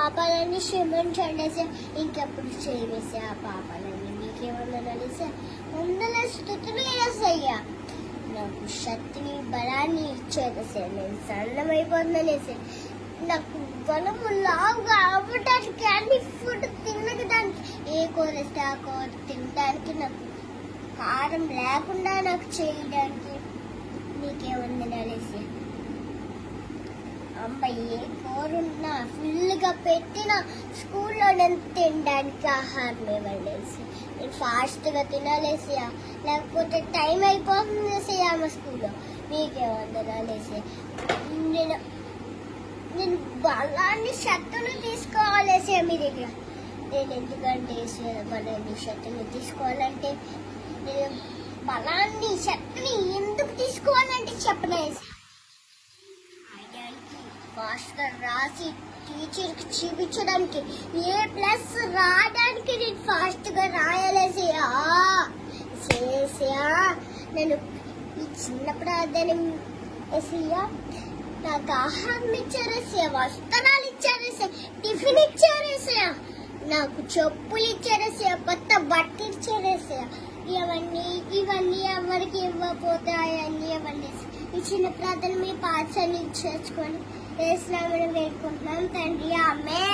పాపాలన్నీ క్షమించండి వేసా, ఇంకెప్పుడు చేయవేసా ఆ పాపాలన్నీ మీకేమన్నాను వేసా, వందల స్థుతులు వేసయ్యా. నాకు శక్తిని బలాన్ని ఇచ్చేదేసా, నేను సన్నమైపోతున్నానేసా. నాకు బలము లావుగా అవ్వడానికి, అన్ని ఫుడ్ తినడానికి, ఏ కూర ఇస్తే ఆ కూర తినడానికి, నాకు కారం లేకుండా నాకు చేయడానికి నీకేముందనేసి అమ్మ ఏ కూరున్నా ఫుల్గా పెట్టిన స్కూల్లో నేను తినడానికి ఆహారం ఇవ్వలేసి, నేను ఫాస్ట్గా తినాలేసి, లేకపోతే టైం అయిపోతుంది అమ్మ స్కూల్లో మీకేముందనేసి నేను బలాన్ని శక్తులు తీసుకోవాలేసి మీ దగ్గర. నేను ఎందుకంటే బలాన్ని శక్తులు తీసుకోవాలంటే, నేను బలాన్ని శక్తిని ఎందుకు తీసుకోవాలంటే చెప్పనేసి ఫాస్ట్గా రాసి టీచర్కి చూపించడానికి, A+ రాయడానికి నేను ఫాస్ట్గా రాయాలేసి నేను ఈ చిన్న ప్రార్థన వేసియా. నాకు ఆహారం ఇచ్చారేసా, వస్త్రాలు ఇచ్చారేసా, టిఫిన్ ఇచ్చారేసా, నాకు చెప్పులు ఇచ్చారేసా, కొత్త బట్టలు ఇచ్చారేసా. ఇవన్నీ ఎవరికి ఇవ్వకపోతే అవన్నీ ఇవ్వండి. ఈ చిన్న ప్రార్థన మీ పాఠశాల చేసుకొని వేసినామని వేడుకుంటున్నాం తండ్రి. ఆమేన్.